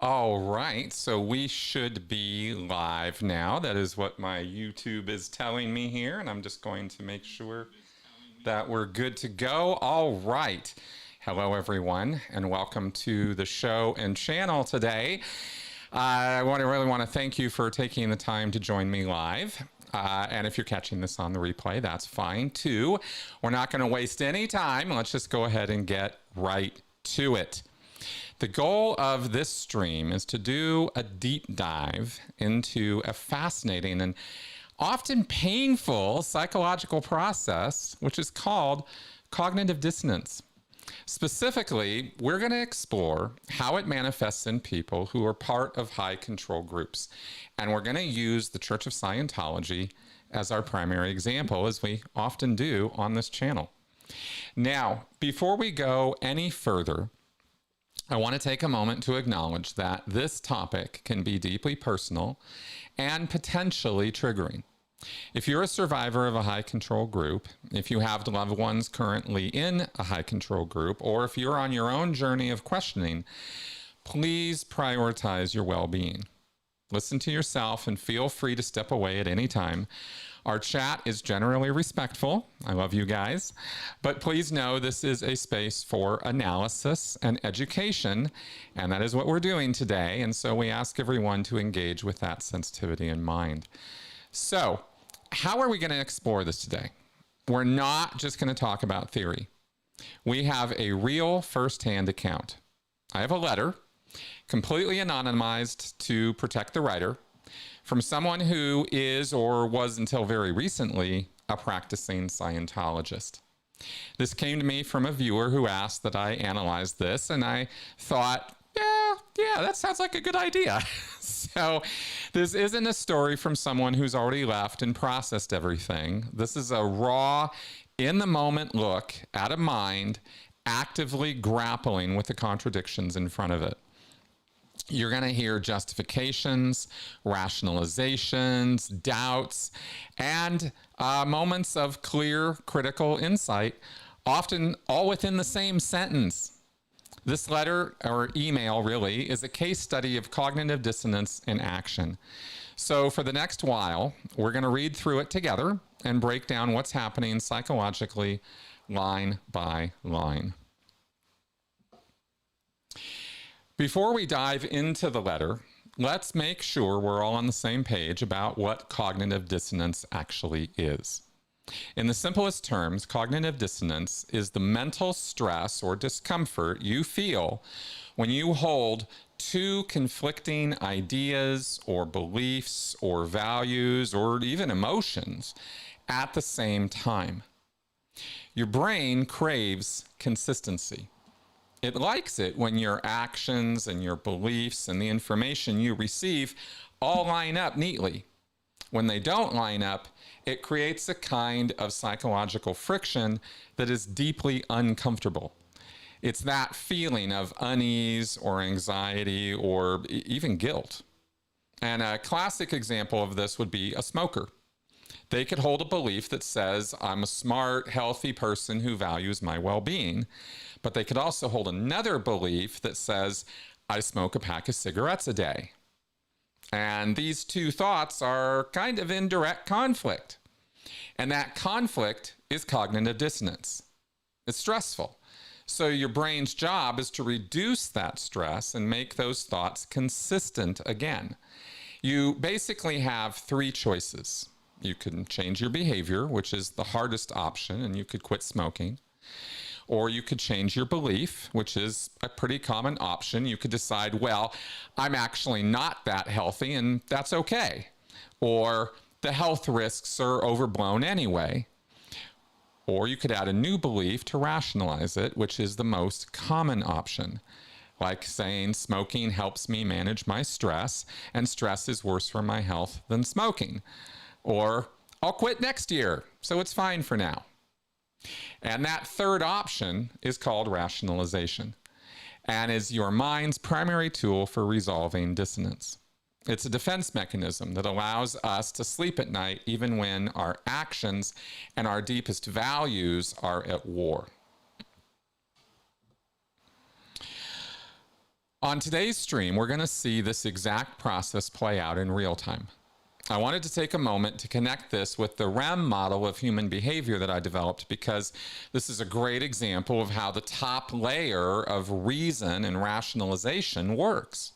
All right, so we should be live now. That is what my YouTube is telling me here, and I'm just going to make sure that we're good to go. All right. Hello, everyone, and welcome to the show and channel today. I really want to thank you for taking the time to join me live. And if you're catching this on the replay, that's fine too. We're not going to waste any time. Let's just go ahead and get right to it. The goal of this stream is to do a deep dive into a fascinating and often painful psychological process, which is called cognitive dissonance. Specifically, we're going to explore how it manifests in people who are part of high control groups. And we're going to use the Church of Scientology as our primary example, as we often do on this channel. Now, before we go any further, I want to take a moment to acknowledge that this topic can be deeply personal and potentially triggering. If you're a survivor of a high control group, if you have loved ones currently in a high control group, or if you're on your own journey of questioning, please prioritize your well-being. Listen to yourself and feel free to step away at any time. Our chat is generally respectful. I love you guys. But please know this is a space for analysis and education, and that is what we're doing today. And so we ask everyone to engage with that sensitivity in mind. So, how are we going to explore this today? We're not just going to talk about theory. We have a real firsthand account. I have a letter, completely anonymized to protect the writer, from someone who is or was until very recently a practicing Scientologist. This came to me from a viewer who asked that I analyze this, and I thought, yeah, that sounds like a good idea. So this isn't a story from someone who's already left and processed everything. This is a raw, in-the-moment look at a mind actively grappling with the contradictions in front of it. You're going to hear justifications, rationalizations, doubts, and moments of clear critical insight, often all within the same sentence. This letter, or email really, is a case study of cognitive dissonance in action. So for the next while, we're going to read through it together and break down what's happening psychologically line by line. Before we dive into the letter, let's make sure we're all on the same page about what cognitive dissonance actually is. In the simplest terms, cognitive dissonance is the mental stress or discomfort you feel when you hold two conflicting ideas or beliefs or values or even emotions at the same time. Your brain craves consistency. It likes it when your actions and your beliefs and the information you receive all line up neatly. When they don't line up, it creates a kind of psychological friction that is deeply uncomfortable. It's that feeling of unease or anxiety or even guilt. And a classic example of this would be a smoker. They could hold a belief that says, I'm a smart, healthy person who values my well-being. But they could also hold another belief that says, I smoke a pack of cigarettes a day. And these two thoughts are kind of in direct conflict. And that conflict is cognitive dissonance. It's stressful. So your brain's job is to reduce that stress and make those thoughts consistent again. You basically have three choices. You can change your behavior, which is the hardest option, and you could quit smoking. Or you could change your belief, which is a pretty common option. You could decide, well, I'm actually not that healthy, and that's okay. Or the health risks are overblown anyway. Or you could add a new belief to rationalize it, which is the most common option. Like saying smoking helps me manage my stress, and stress is worse for my health than smoking. Or I'll quit next year, so it's fine for now. And that third option is called rationalization and is your mind's primary tool for resolving dissonance. It's a defense mechanism that allows us to sleep at night even when our actions and our deepest values are at war. On today's stream, we're going to see this exact process play out in real time. I wanted to take a moment to connect this with the REM model of human behavior that I developed, because this is a great example of how the top layer of reason and rationalization works.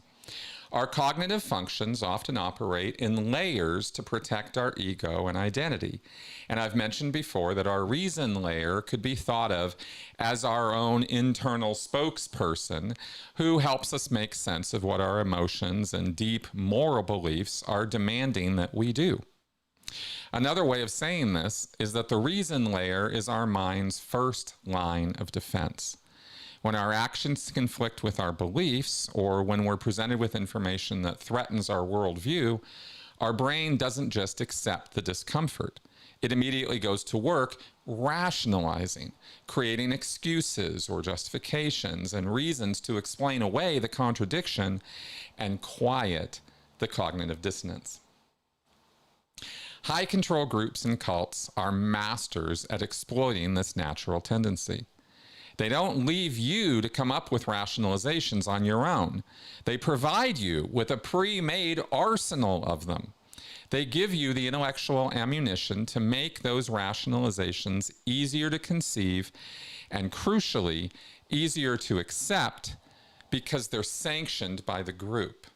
Our cognitive functions often operate in layers to protect our ego and identity. And I've mentioned before that our reason layer could be thought of as our own internal spokesperson who helps us make sense of what our emotions and deep moral beliefs are demanding that we do. Another way of saying this is that the reason layer is our mind's first line of defense. When our actions conflict with our beliefs, or when we're presented with information that threatens our worldview, our brain doesn't just accept the discomfort. It immediately goes to work rationalizing, creating excuses or justifications and reasons to explain away the contradiction and quiet the cognitive dissonance. High control groups and cults are masters at exploiting this natural tendency. They don't leave you to come up with rationalizations on your own. They provide you with a pre-made arsenal of them. They give you the intellectual ammunition to make those rationalizations easier to conceive and, crucially, easier to accept because they're sanctioned by the group.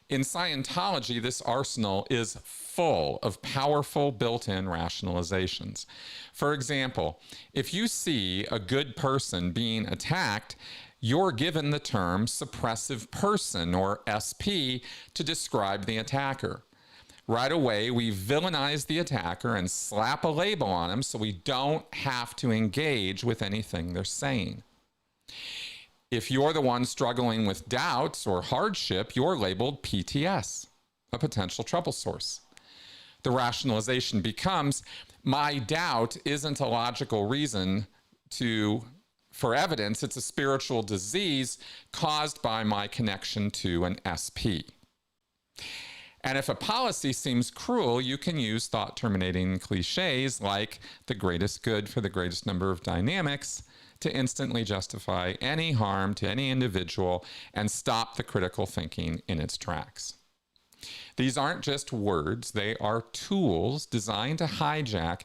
In Scientology, this arsenal is full of powerful built-in rationalizations. For example, if you see a good person being attacked, you're given the term suppressive person, or SP, to describe the attacker. Right away, we villainize the attacker and slap a label on him so we don't have to engage with anything they're saying. If you're the one struggling with doubts or hardship, you're labeled PTS, a potential trouble source. The rationalization becomes, my doubt isn't a logical reason for evidence, it's a spiritual disease caused by my connection to an SP. And if a policy seems cruel, you can use thought-terminating cliches like the greatest good for the greatest number of dynamics to instantly justify any harm to any individual and stop the critical thinking in its tracks. These aren't just words, they are tools designed to hijack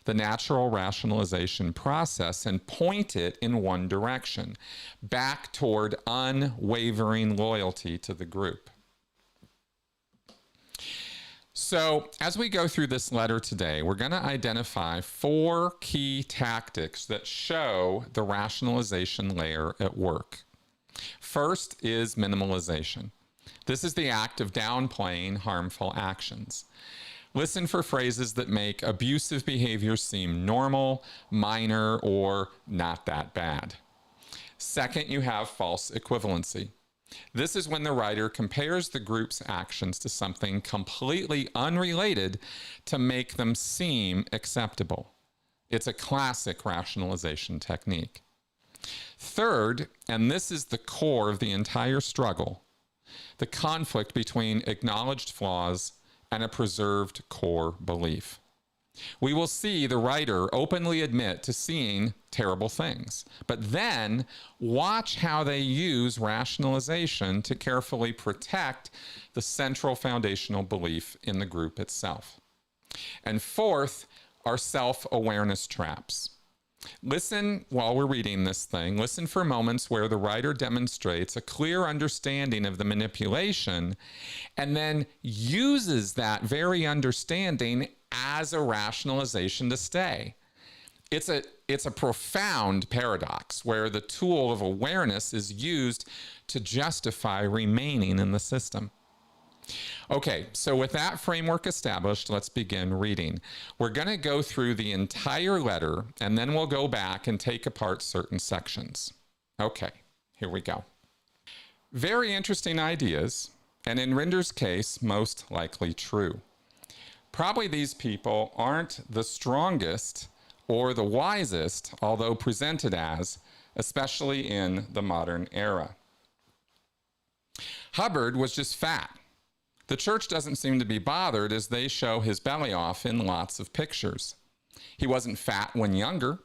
the natural rationalization process and point it in one direction, back toward unwavering loyalty to the group. So, as we go through this letter today, we're going to identify 4 key tactics that show the rationalization layer at work. First is minimalization. This is the act of downplaying harmful actions. Listen for phrases that make abusive behavior seem normal, minor, or not that bad. Second, you have false equivalency. This is when the writer compares the group's actions to something completely unrelated to make them seem acceptable. It's a classic rationalization technique. Third, and this is the core of the entire struggle, the conflict between acknowledged flaws and a preserved core belief. We will see the writer openly admit to seeing terrible things, but then watch how they use rationalization to carefully protect the central foundational belief in the group itself. And fourth are self-awareness traps. Listen while we're reading this thing. Listen for moments where the writer demonstrates a clear understanding of the manipulation and then uses that very understanding as a rationalization to stay. It's a profound paradox where the tool of awareness is used to justify remaining in the system. Okay, so with that framework established, let's begin reading. We're going to go through the entire letter, and then we'll go back and take apart certain sections. Okay, here we go. Very interesting ideas, and in Rinder's case, most likely true. Probably these people aren't the strongest or the wisest, although presented as, especially in the modern era. Hubbard was just fat. The church doesn't seem to be bothered as they show his belly off in lots of pictures. He wasn't fat when younger.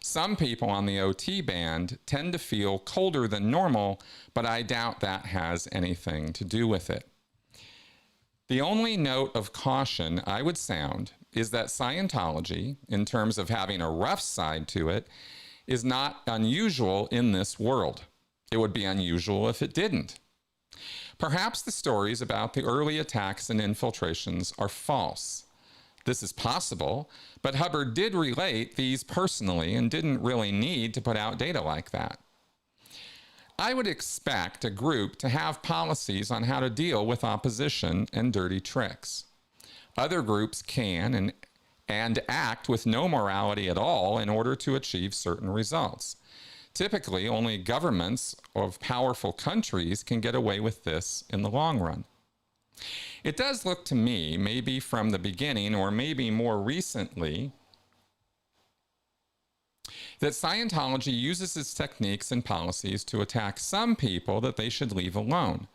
Some people on the OT band tend to feel colder than normal, but I doubt that has anything to do with it. The only note of caution I would sound is that Scientology, in terms of having a rough side to it, is not unusual in this world. It would be unusual if it didn't. Perhaps the stories about the early attacks and infiltrations are false. This is possible, but Hubbard did relate these personally and didn't really need to put out data like that. I would expect a group to have policies on how to deal with opposition and dirty tricks. Other groups can and act with no morality at all in order to achieve certain results. Typically, only governments of powerful countries can get away with this in the long run. It does look to me, maybe from the beginning or maybe more recently, that Scientology uses its techniques and policies to attack some people that they should leave alone,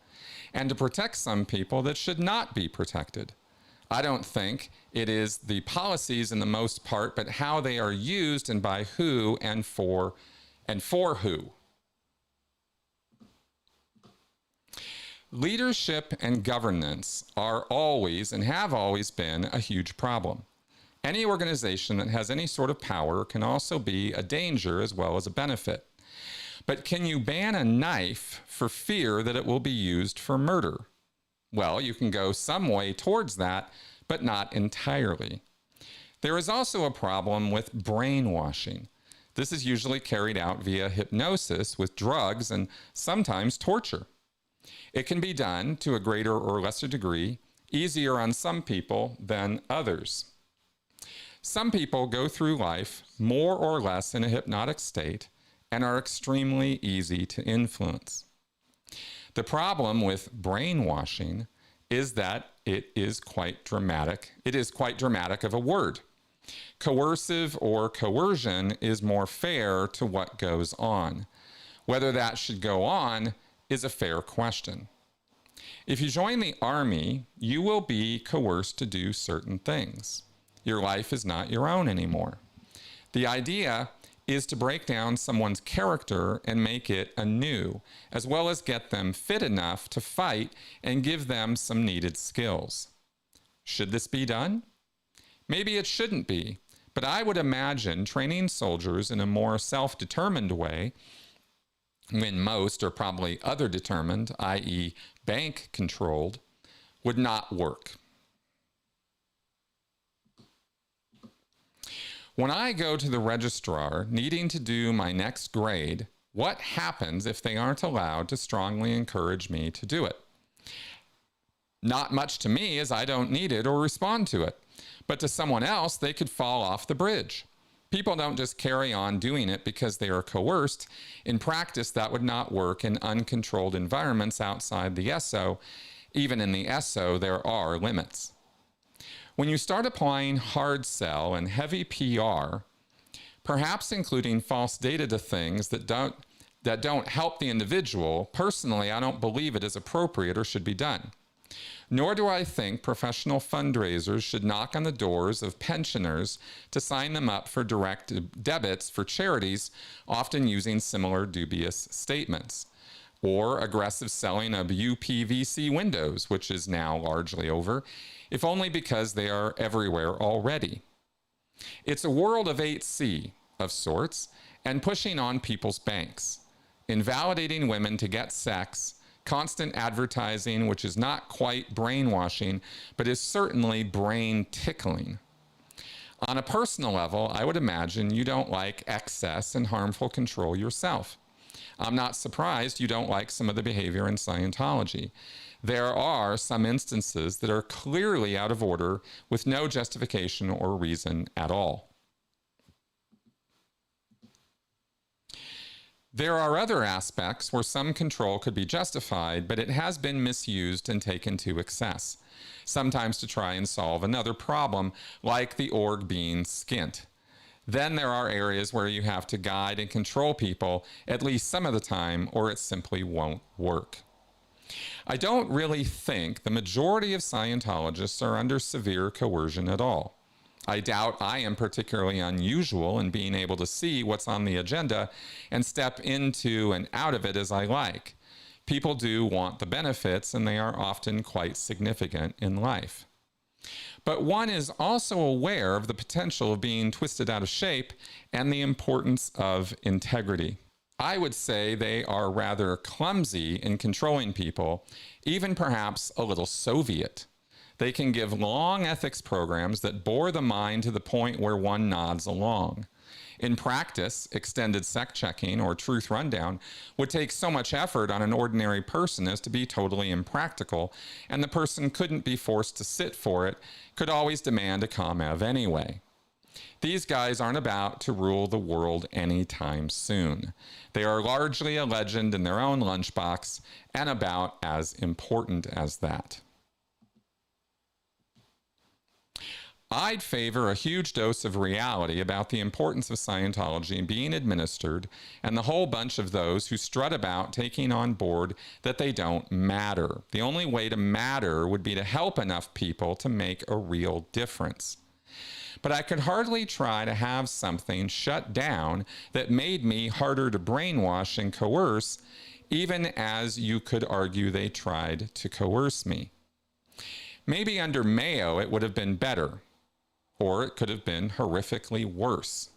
and to protect some people that should not be protected. I don't think it is the policies in the most part, but how they are used and by who and for who. Leadership and governance are always and have always been a huge problem. Any organization that has any sort of power can also be a danger as well as a benefit. But can you ban a knife for fear that it will be used for murder? Well, you can go some way towards that, but not entirely. There is also a problem with brainwashing. This is usually carried out via hypnosis with drugs and sometimes torture. It can be done to a greater or lesser degree, easier on some people than others. Some people go through life more or less in a hypnotic state and are extremely easy to influence. The problem with brainwashing is that it is quite dramatic. It is quite dramatic of a word. Coercive or coercion is more fair to what goes on. Whether that should go on is a fair question. If you join the army, you will be coerced to do certain things. Your life is not your own anymore. The idea is to break down someone's character and make it anew, as well as get them fit enough to fight and give them some needed skills. Should this be done? Maybe it shouldn't be, but I would imagine training soldiers in a more self-determined way, when most are probably other-determined, i.e. bank-controlled, would not work. When I go to the registrar needing to do my next grade, what happens if they aren't allowed to strongly encourage me to do it? Not much to me, as I don't need it or respond to it. But to someone else, they could fall off the bridge. People don't just carry on doing it because they are coerced. In practice, that would not work in uncontrolled environments outside the SO. Even in the SO, there are limits. When you start applying hard sell and heavy PR, perhaps including false data to things that don't help the individual, personally, I don't believe it is appropriate or should be done. Nor do I think professional fundraisers should knock on the doors of pensioners to sign them up for direct debits for charities, often using similar dubious statements, or aggressive selling of UPVC windows, which is now largely over, if only because they are everywhere already. It's a world of 8C of sorts, and pushing on people's banks, invalidating women to get sex, constant advertising, which is not quite brainwashing, but is certainly brain tickling. On a personal level, I would imagine you don't like excess and harmful control yourself. I'm not surprised you don't like some of the behavior in Scientology. There are some instances that are clearly out of order with no justification or reason at all. There are other aspects where some control could be justified, but it has been misused and taken to excess, sometimes to try and solve another problem, like the org being skint. Then there are areas where you have to guide and control people at least some of the time, or it simply won't work. I don't really think the majority of Scientologists are under severe coercion at all. I doubt I am particularly unusual in being able to see what's on the agenda and step into and out of it as I like. People do want the benefits, and they are often quite significant in life. But one is also aware of the potential of being twisted out of shape and the importance of integrity. I would say they are rather clumsy in controlling people, even perhaps a little Soviet. They can give long ethics programs that bore the mind to the point where one nods along. In practice, extended sec checking or truth rundown would take so much effort on an ordinary person as to be totally impractical, and the person couldn't be forced to sit for it, could always demand a ComEv anyway. These guys aren't about to rule the world anytime soon. They are largely a legend in their own lunchbox, and about as important as that. I'd favor a huge dose of reality about the importance of Scientology being administered, and the whole bunch of those who strut about taking on board that they don't matter. The only way to matter would be to help enough people to make a real difference. But I could hardly try to have something shut down that made me harder to brainwash and coerce, even as you could argue they tried to coerce me. Maybe under Mayo it would have been better, or it could have been horrifically worse.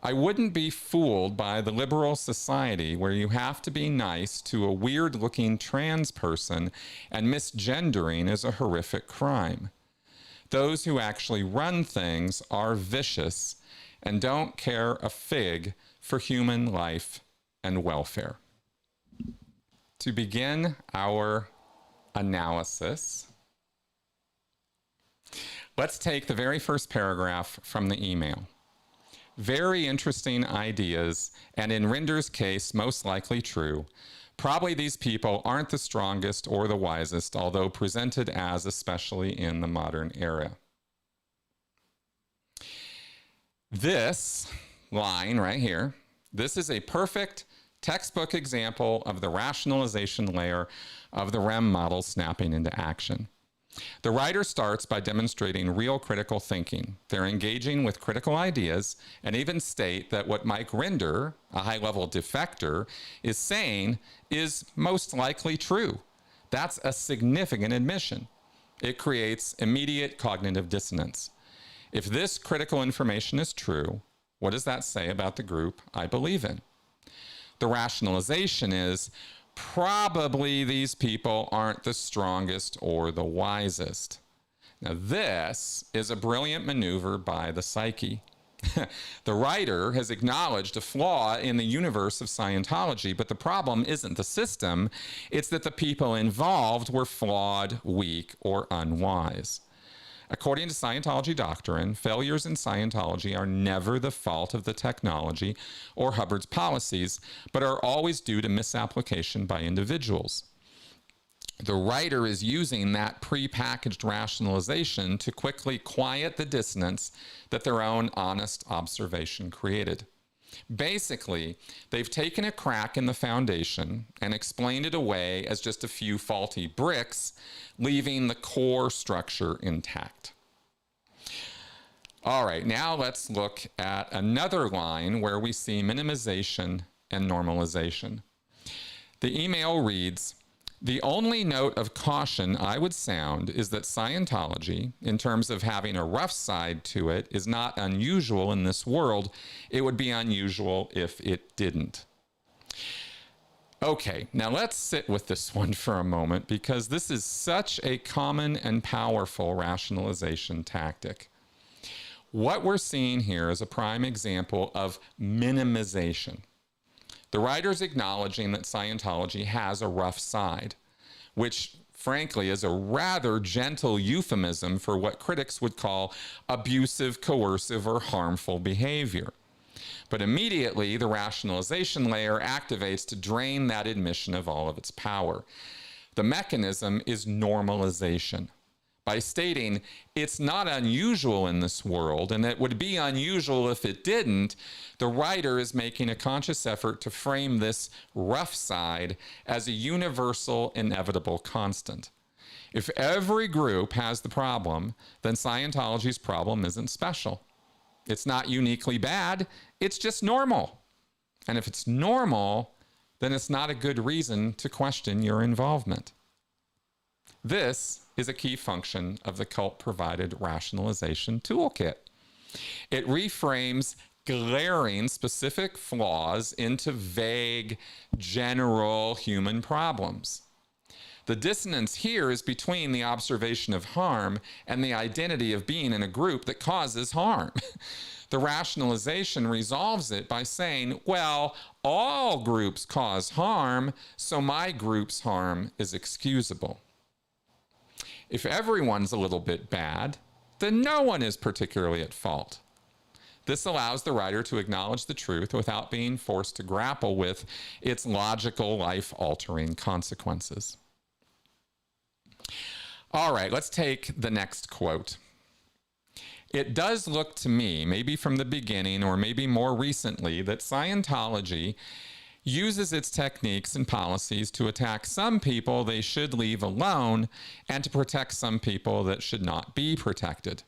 I wouldn't be fooled by the liberal society where you have to be nice to a weird-looking trans person and misgendering is a horrific crime. Those who actually run things are vicious and don't care a fig for human life and welfare. To begin our analysis, let's take the very first paragraph from the email. Very interesting ideas, and in Rinder's case, most likely true. Probably these people aren't the strongest or the wisest, although presented as, especially in the modern era. This line right here, this is a perfect textbook example of the rationalization layer of the REM model snapping into action. The writer starts by demonstrating real critical thinking. They're engaging with critical ideas and even state that what Mike Rinder, a high-level defector, is saying is most likely true. That's a significant admission. It creates immediate cognitive dissonance. If this critical information is true, what does that say about the group I believe in? The rationalization is, probably these people aren't the strongest or the wisest. Now, this is a brilliant maneuver by the psyche. The writer has acknowledged a flaw in the universe of Scientology, but the problem isn't the system, it's that the people involved were flawed, weak, or unwise. According to Scientology doctrine, failures in Scientology are never the fault of the technology or Hubbard's policies, but are always due to misapplication by individuals. The writer is using that prepackaged rationalization to quickly quiet the dissonance that their own honest observation created. Basically, they've taken a crack in the foundation and explained it away as just a few faulty bricks, leaving the core structure intact. All right, now let's look at another line where we see minimization and normalization. The email reads, "The only note of caution I would sound is that Scientology, in terms of having a rough side to it, is not unusual in this world. It would be unusual if it didn't." Okay, now let's sit with this one for a moment because this is such a common and powerful rationalization tactic. What we're seeing here is a prime example of minimization. The writer's acknowledging that Scientology has a rough side, which frankly is a rather gentle euphemism for what critics would call abusive, coercive, or harmful behavior. But immediately, the rationalization layer activates to drain that admission of all of its power. The mechanism is normalization. By stating it's not unusual in this world and it would be unusual if it didn't, the writer is making a conscious effort to frame this rough side as a universal, inevitable constant. If every group has the problem, then Scientology's problem isn't special. It's not uniquely bad, it's just normal. And if it's normal, then it's not a good reason to question your involvement. This is a key function of the cult-provided rationalization toolkit. It reframes glaring specific flaws into vague, general human problems. The dissonance here is between the observation of harm and the identity of being in a group that causes harm. The rationalization resolves it by saying, well, all groups cause harm, so my group's harm is excusable. If everyone's a little bit bad, then no one is particularly at fault. This allows the writer to acknowledge the truth without being forced to grapple with its logical, life-altering consequences. All right, let's take the next quote. It does look to me, maybe from the beginning or maybe more recently, that Scientology uses its techniques and policies to attack some people they should leave alone and to protect some people that should not be protected.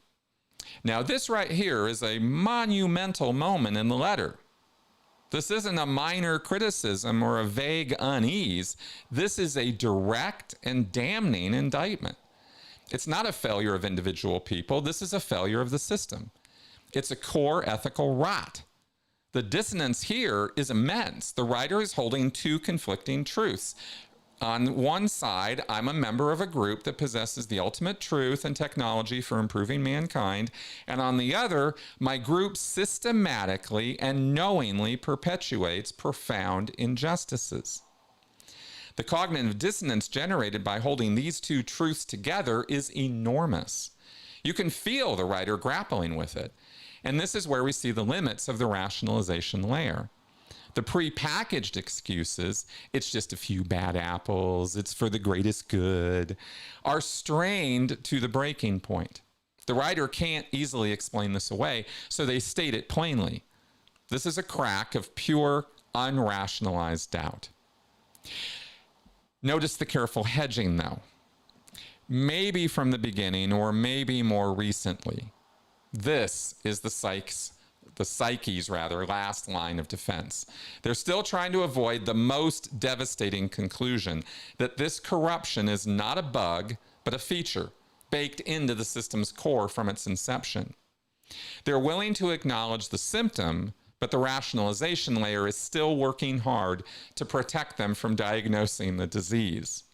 Now, this right here is a monumental moment in the letter. This isn't a minor criticism or a vague unease. This is a direct and damning indictment. It's not a failure of individual people. This is a failure of the system. It's a core ethical rot. The dissonance here is immense. The writer is holding two conflicting truths. On one side, I'm a member of a group that possesses the ultimate truth and technology for improving mankind. And on the other, my group systematically and knowingly perpetuates profound injustices. The cognitive dissonance generated by holding these two truths together is enormous. You can feel the writer grappling with it. And this is where we see the limits of the rationalization layer. The pre-packaged excuses, it's just a few bad apples, it's for the greatest good, are strained to the breaking point. The writer can't easily explain this away, so they state it plainly. This is a crack of pure, unrationalized doubt. Notice the careful hedging, though. Maybe from the beginning, or maybe more recently. This is the psyche's last line of defense. They're still trying to avoid the most devastating conclusion that this corruption is not a bug, but a feature baked into the system's core from its inception. They're willing to acknowledge the symptom, but the rationalization layer is still working hard to protect them from diagnosing the disease.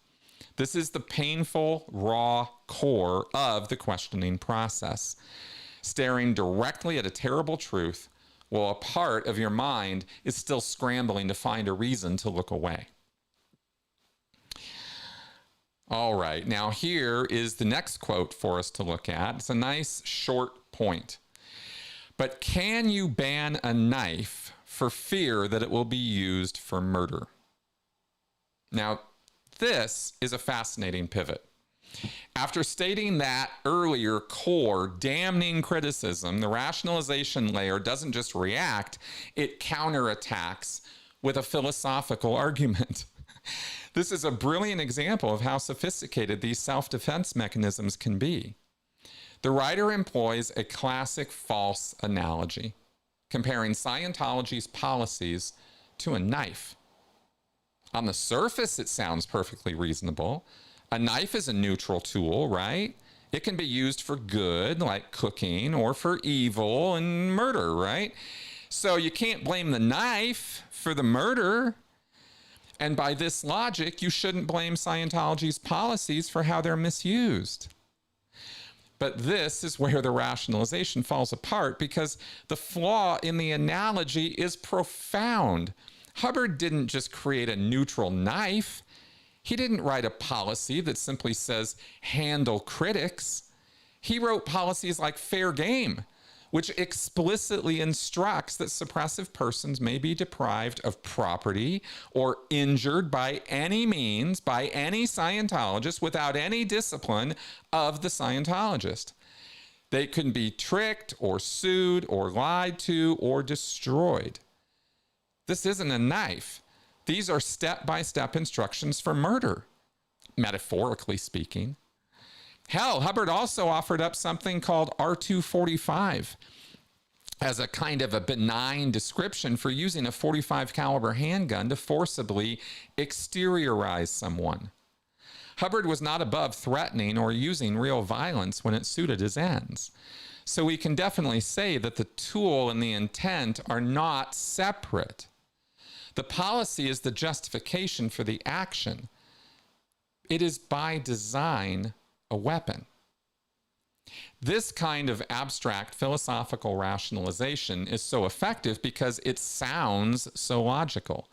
This is the painful, raw core of the questioning process. Staring directly at a terrible truth while a part of your mind is still scrambling to find a reason to look away. All right, now here is the next quote for us to look at. It's a nice short point. But can you ban a knife for fear that it will be used for murder? Now, this is a fascinating pivot. After stating that earlier core damning criticism, the rationalization layer doesn't just react, it counterattacks with a philosophical argument. This is a brilliant example of how sophisticated these self-defense mechanisms can be. The writer employs a classic false analogy, comparing Scientology's policies to a knife. On the surface, it sounds perfectly reasonable. A knife is a neutral tool, right? It can be used for good, like cooking, or for evil and murder, right? So you can't blame the knife for the murder. And by this logic, you shouldn't blame Scientology's policies for how they're misused. But this is where the rationalization falls apart, because the flaw in the analogy is profound. Hubbard didn't just create a neutral knife. He didn't write a policy that simply says, handle critics. He wrote policies like fair game, which explicitly instructs that suppressive persons may be deprived of property or injured by any means by any Scientologist without any discipline of the Scientologist. They can be tricked or sued or lied to or destroyed. This isn't a knife. These are step-by-step instructions for murder, metaphorically speaking. Hell, Hubbard also offered up something called R245 as a kind of a benign description for using a .45 caliber handgun to forcibly exteriorize someone. Hubbard was not above threatening or using real violence when it suited his ends. So we can definitely say that the tool and the intent are not separate. The policy is the justification for the action. It is by design a weapon. This kind of abstract philosophical rationalization is so effective because it sounds so logical.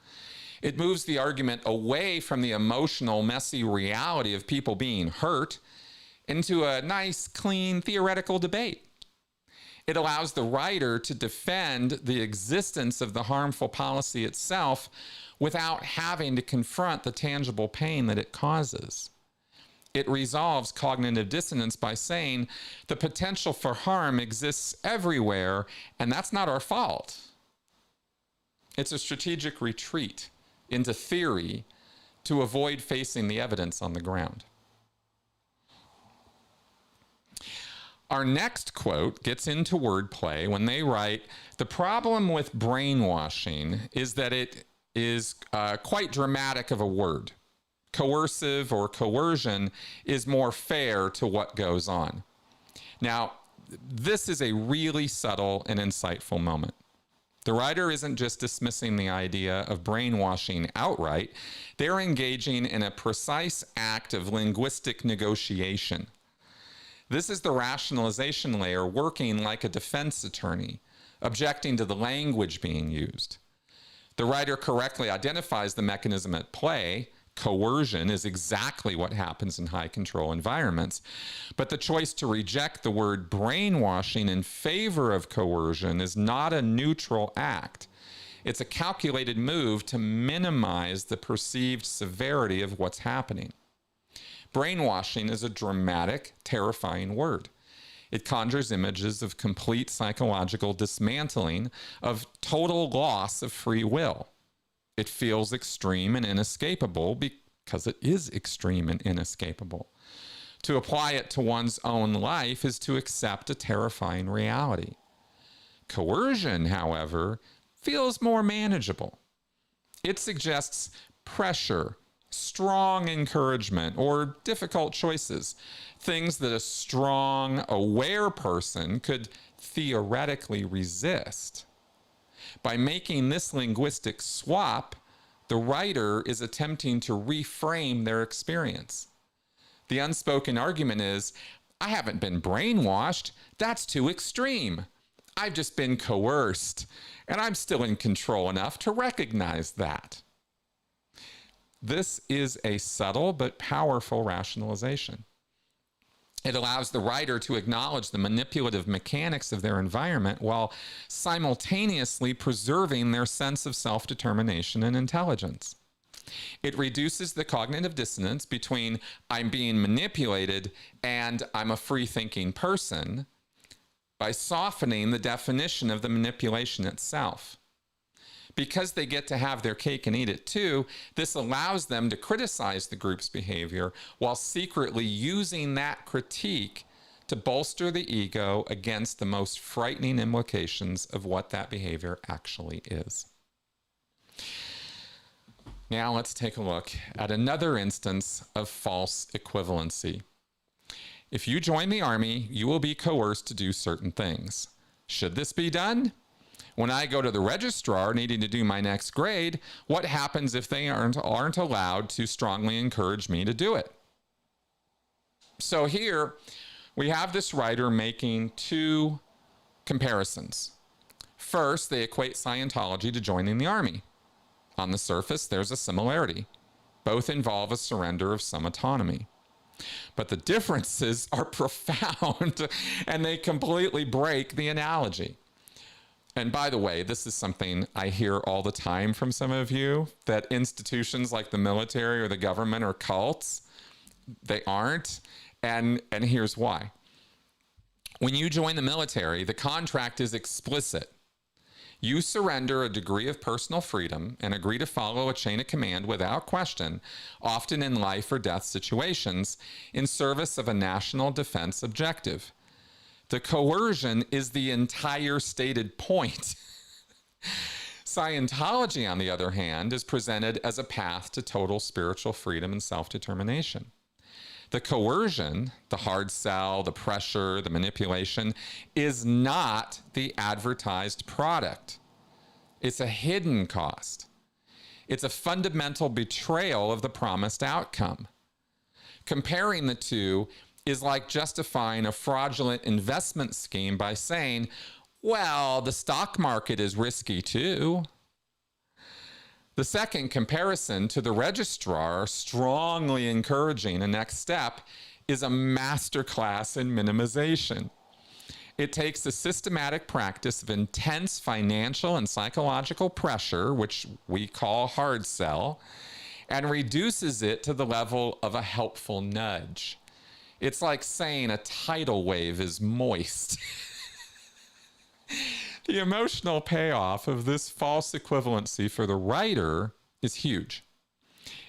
It moves the argument away from the emotional, messy reality of people being hurt into a nice, clean, theoretical debate. It allows the writer to defend the existence of the harmful policy itself without having to confront the tangible pain that it causes. It resolves cognitive dissonance by saying the potential for harm exists everywhere, and that's not our fault. It's a strategic retreat into theory to avoid facing the evidence on the ground. Our next quote gets into wordplay when they write, "The problem with brainwashing is that it is quite dramatic of a word. Coercive or coercion is more fair to what goes on." Now, this is a really subtle and insightful moment. The writer isn't just dismissing the idea of brainwashing outright. They're engaging in a precise act of linguistic negotiation. This is the rationalization layer working like a defense attorney, objecting to the language being used. The writer correctly identifies the mechanism at play. Coercion is exactly what happens in high control environments. But the choice to reject the word brainwashing in favor of coercion is not a neutral act. It's a calculated move to minimize the perceived severity of what's happening. Brainwashing is a dramatic, terrifying word. It conjures images of complete psychological dismantling, of total loss of free will. It feels extreme and inescapable because it is extreme and inescapable. To apply it to one's own life is to accept a terrifying reality. Coercion, however, feels more manageable. It suggests pressure, strong encouragement, or difficult choices, things that a strong, aware person could theoretically resist. By making this linguistic swap, the writer is attempting to reframe their experience. The unspoken argument is, I haven't been brainwashed. That's too extreme. I've just been coerced, and I'm still in control enough to recognize that. This is a subtle but powerful rationalization. It allows the writer to acknowledge the manipulative mechanics of their environment while simultaneously preserving their sense of self-determination and intelligence. It reduces the cognitive dissonance between I'm being manipulated and I'm a free-thinking person by softening the definition of the manipulation itself. Because they get to have their cake and eat it too, this allows them to criticize the group's behavior while secretly using that critique to bolster the ego against the most frightening implications of what that behavior actually is. Now let's take a look at another instance of false equivalency. If you join the Army, you will be coerced to do certain things. Should this be done? When I go to the registrar needing to do my next grade, what happens if they aren't allowed to strongly encourage me to do it? So here we have this writer making two comparisons. First, they equate Scientology to joining the Army. On the surface, there's a similarity. Both involve a surrender of some autonomy. But the differences are profound and they completely break the analogy. And by the way, this is something I hear all the time from some of you, that institutions like the military or the government are cults. They aren't. And here's why. When you join the military, the contract is explicit. You surrender a degree of personal freedom and agree to follow a chain of command without question, often in life or death situations, in service of a national defense objective. The coercion is the entire stated point. Scientology, on the other hand, is presented as a path to total spiritual freedom and self-determination. The coercion, the hard sell, the pressure, the manipulation, is not the advertised product. It's a hidden cost. It's a fundamental betrayal of the promised outcome. Comparing the two is like justifying a fraudulent investment scheme by saying, well, the stock market is risky too. The second comparison to the registrar strongly encouraging a next step is a masterclass in minimization. It takes the systematic practice of intense financial and psychological pressure, which we call hard sell, and reduces it to the level of a helpful nudge. It's like saying a tidal wave is moist. The emotional payoff of this false equivalency for the writer is huge.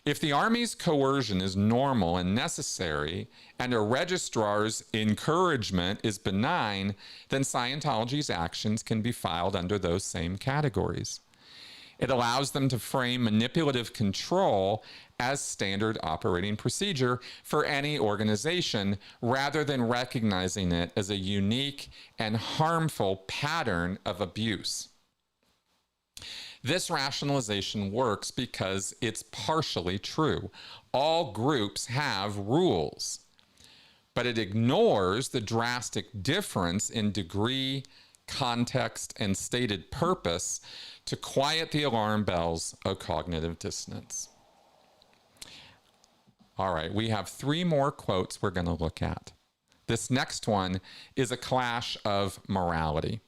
If the Army's coercion is normal and necessary, and a registrar's encouragement is benign, then Scientology's actions can be filed under those same categories. It allows them to frame manipulative control as standard operating procedure for any organization, rather than recognizing it as a unique and harmful pattern of abuse. This rationalization works because it's partially true. All groups have rules, but it ignores the drastic difference in degree, context, and stated purpose to quiet the alarm bells of cognitive dissonance. All right, we have 3 more quotes we're going to look at. This next one is a clash of morality.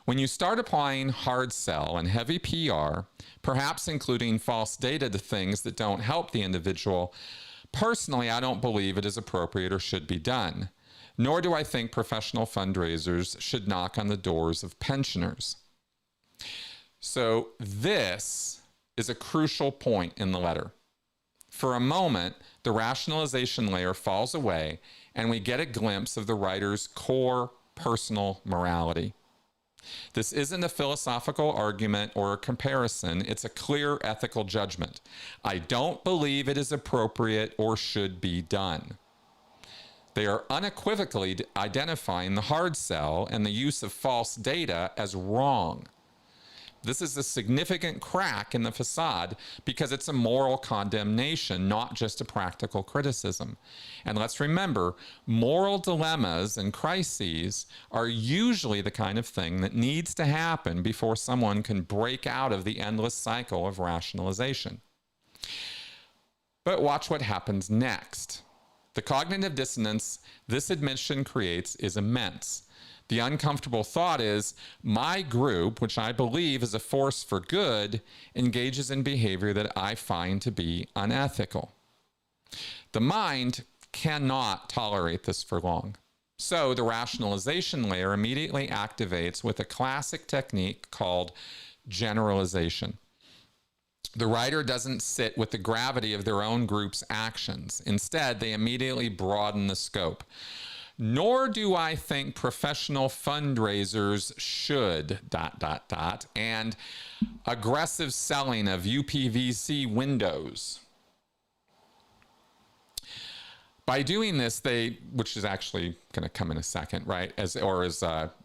When you start applying hard sell and heavy PR, perhaps including false data to things that don't help the individual, personally, I don't believe it is appropriate or should be done. Nor do I think professional fundraisers should knock on the doors of pensioners. So this is a crucial point in the letter. For a moment, the rationalization layer falls away, and we get a glimpse of the writer's core personal morality. This isn't a philosophical argument or a comparison. It's a clear ethical judgment. I don't believe it is appropriate or should be done. They are unequivocally identifying the hard sell and the use of false data as wrong. This is a significant crack in the facade because it's a moral condemnation, not just a practical criticism. And let's remember, moral dilemmas and crises are usually the kind of thing that needs to happen before someone can break out of the endless cycle of rationalization. But watch what happens next. The cognitive dissonance this admission creates is immense. The uncomfortable thought is, my group, which I believe is a force for good, engages in behavior that I find to be unethical. The mind cannot tolerate this for long. So the rationalization layer immediately activates with a classic technique called generalization. The writer doesn't sit with the gravity of their own group's actions. Instead, they immediately broaden the scope. Nor do I think professional fundraisers should, ... and aggressive selling of UPVC windows. By doing this, which is actually going to come in a second, right?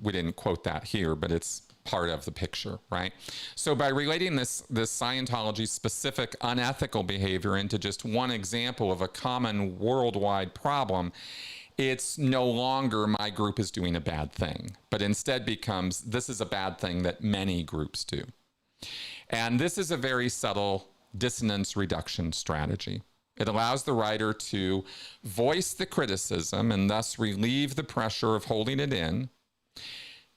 We didn't quote that here, but it's part of the picture, right? So by relating this Scientology specific unethical behavior into just one example of a common worldwide problem, it's no longer my group is doing a bad thing, but instead becomes this is a bad thing that many groups do. And this is a very subtle dissonance reduction strategy. It allows the writer to voice the criticism and thus relieve the pressure of holding it in,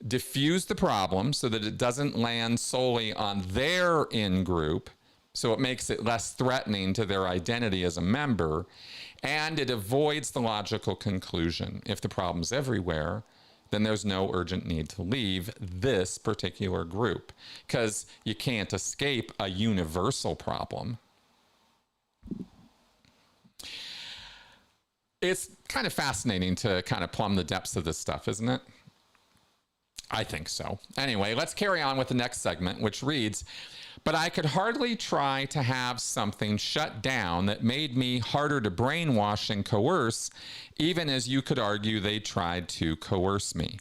diffuse the problem so that it doesn't land solely on their in-group, so it makes it less threatening to their identity as a member, and it avoids the logical conclusion. If the problem's everywhere, then there's no urgent need to leave this particular group, because you can't escape a universal problem. It's kind of fascinating to kind of plumb the depths of this stuff, isn't it? I think so. Anyway, let's carry on with the next segment, which reads, but I could hardly try to have something shut down that made me harder to brainwash and coerce, even as you could argue they tried to coerce me.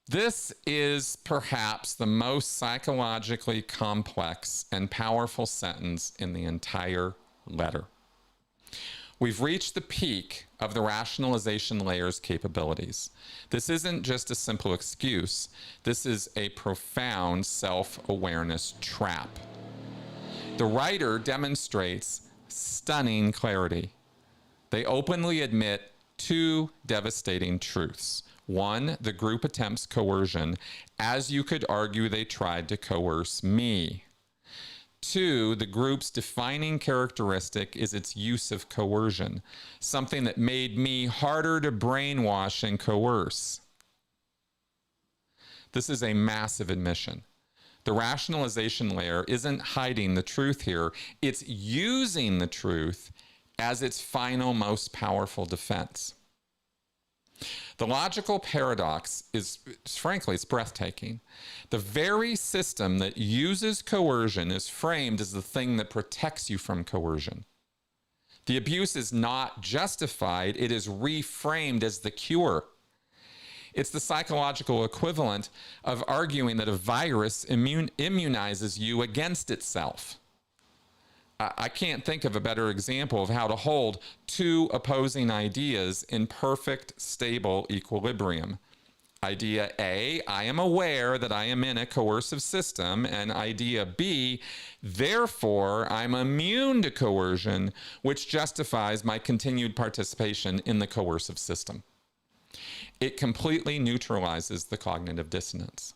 This is perhaps the most psychologically complex and powerful sentence in the entire letter. We've reached the peak of the rationalization layer's capabilities. This isn't just a simple excuse. This is a profound self-awareness trap. The writer demonstrates stunning clarity. They openly admit two devastating truths. One, the group attempts coercion, as you could argue they tried to coerce me. Two, the group's defining characteristic is its use of coercion, something that made me harder to brainwash and coerce. This is a massive admission. The rationalization layer isn't hiding the truth here. It's using the truth as its final, most powerful defense. The logical paradox is, frankly, it's breathtaking. The very system that uses coercion is framed as the thing that protects you from coercion. The abuse is not justified, it is reframed as the cure. It's the psychological equivalent of arguing that a virus immunizes you against itself. I can't think of a better example of how to hold two opposing ideas in perfect, stable equilibrium. Idea A, I am aware that I am in a coercive system, and idea B, therefore I'm immune to coercion, which justifies my continued participation in the coercive system. It completely neutralizes the cognitive dissonance.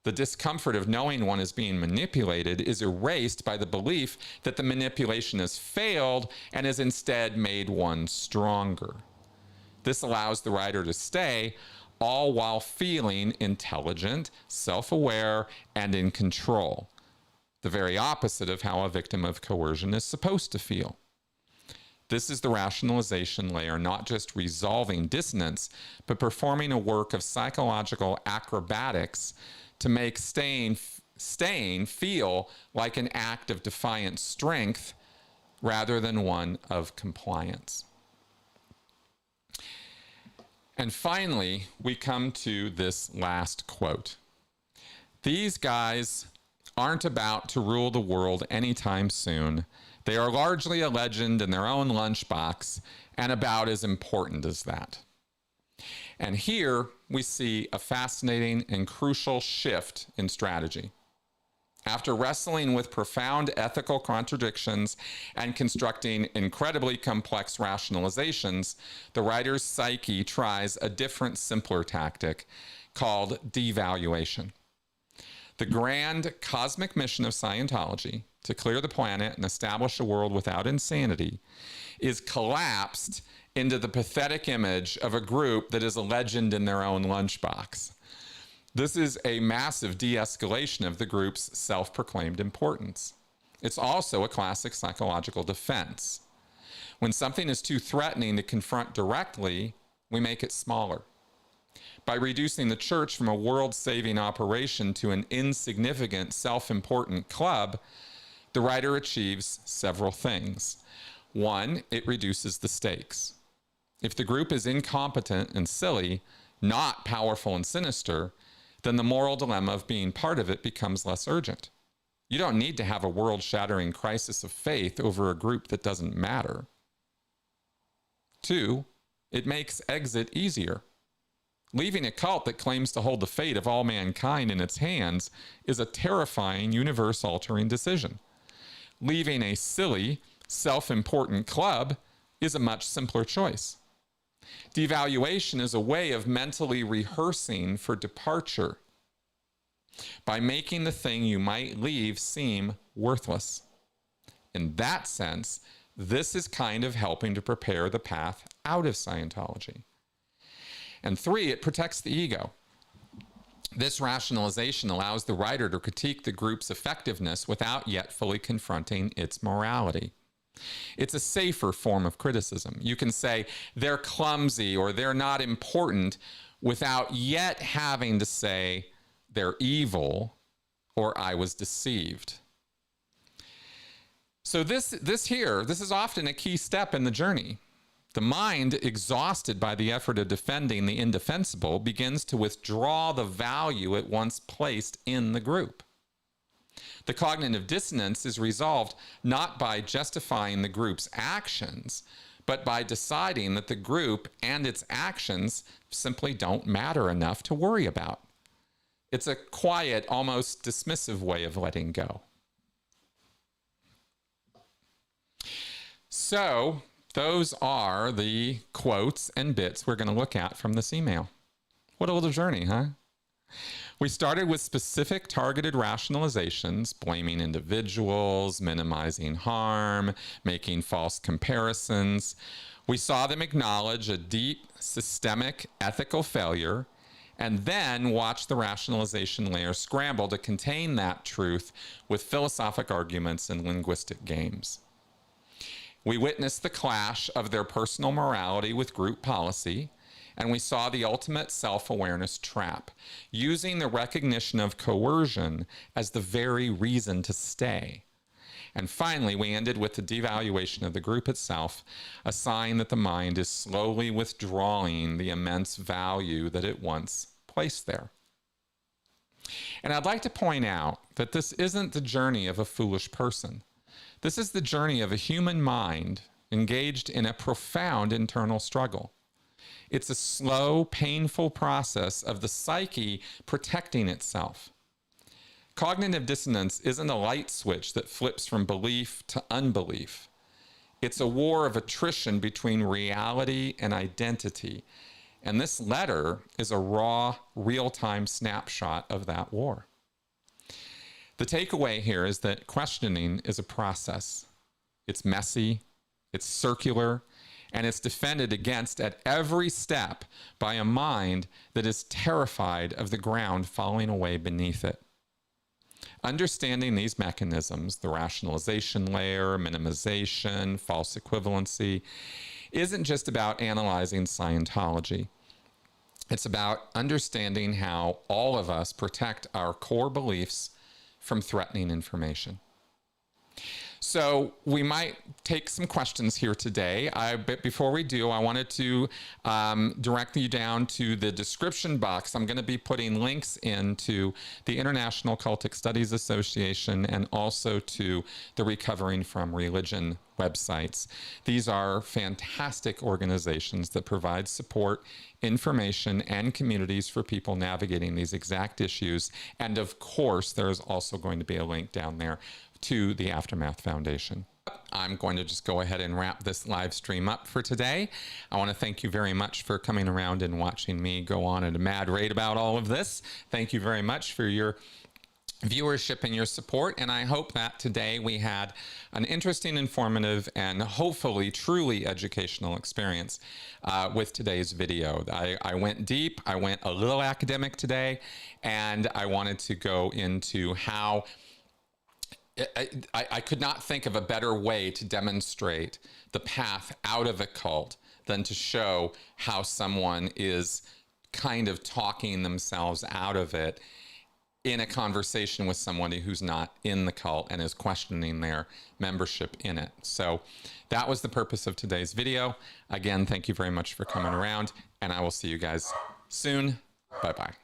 The discomfort of knowing one is being manipulated is erased by the belief that the manipulation has failed and has instead made one stronger. This allows the writer to stay, all while feeling intelligent, self-aware, and in control. The very opposite of how a victim of coercion is supposed to feel. This is the rationalization layer, not just resolving dissonance, but performing a work of psychological acrobatics to make staying feel like an act of defiant strength rather than one of compliance. And finally, we come to this last quote. These guys aren't about to rule the world anytime soon. They are largely a legend in their own lunchbox, and about as important as that. And here we see a fascinating and crucial shift in strategy. After wrestling with profound ethical contradictions and constructing incredibly complex rationalizations, the writer's psyche tries a different, simpler tactic called devaluation. The grand cosmic mission of Scientology, to clear the planet and establish a world without insanity, is collapsed into the pathetic image of a group that is a legend in their own lunchbox. This is a massive de-escalation of the group's self-proclaimed importance. It's also a classic psychological defense. When something is too threatening to confront directly, we make it smaller. By reducing the church from a world-saving operation to an insignificant, self-important club, the writer achieves several things. One, it reduces the stakes. If the group is incompetent and silly, not powerful and sinister, then the moral dilemma of being part of it becomes less urgent. You don't need to have a world-shattering crisis of faith over a group that doesn't matter. Two, it makes exit easier. Leaving a cult that claims to hold the fate of all mankind in its hands is a terrifying, universe-altering decision. Leaving a silly, self-important club is a much simpler choice. Devaluation is a way of mentally rehearsing for departure by making the thing you might leave seem worthless. In that sense, This is kind of helping to prepare the path out of Scientology. And 3, it protects the ego. This rationalization allows the writer to critique the group's effectiveness without yet fully confronting its morality. It's a safer form of criticism. You can say they're clumsy or they're not important without yet having to say they're evil or I was deceived. So this is often a key step in the journey. The mind, exhausted by the effort of defending the indefensible, begins to withdraw the value it once placed in the group. The cognitive dissonance is resolved not by justifying the group's actions, but by deciding that the group and its actions simply don't matter enough to worry about. It's a quiet, almost dismissive way of letting go. So, those are the quotes and bits we're going to look at from this email. What a little journey, huh? We started with specific targeted rationalizations, blaming individuals, minimizing harm, making false comparisons. We saw them acknowledge a deep, systemic, ethical failure, and then watched the rationalization layer scramble to contain that truth with philosophic arguments and linguistic games. We witnessed the clash of their personal morality with group policy, and we saw the ultimate self-awareness trap, using the recognition of coercion as the very reason to stay. And finally, we ended with the devaluation of the group itself, a sign that the mind is slowly withdrawing the immense value that it once placed there. And I'd like to point out that this isn't the journey of a foolish person. This is the journey of a human mind engaged in a profound internal struggle. It's a slow, painful process of the psyche protecting itself. Cognitive dissonance isn't a light switch that flips from belief to unbelief. It's a war of attrition between reality and identity. And this letter is a raw, real-time snapshot of that war. The takeaway here is that questioning is a process. It's messy, it's circular, and it's defended against at every step by a mind that is terrified of the ground falling away beneath it. Understanding these mechanisms, the rationalization layer, minimization, false equivalency, isn't just about analyzing Scientology. It's about understanding how all of us protect our core beliefs from threatening information. So we might take some questions here today. But before we do, I wanted to direct you down to the description box. I'm going to be putting links into the International Cultic Studies Association and also to the Recovering from Religion websites. These are fantastic organizations that provide support, information, and communities for people navigating these exact issues. And of course, there's also going to be a link down there to the Aftermath Foundation. I'm going to just go ahead and wrap this live stream up for today. I want to thank you very much for coming around and watching me go on at a mad rate about all of this. Thank you very much for your viewership and your support, and I hope that today we had an interesting, informative, and hopefully truly educational experience with today's video. I went deep, I went a little academic today, and I wanted to go into how I could not think of a better way to demonstrate the path out of a cult than to show how someone is kind of talking themselves out of it in a conversation with somebody who's not in the cult and is questioning their membership in it. So that was the purpose of today's video. Again, thank you very much for coming around, and I will see you guys soon. Bye-bye.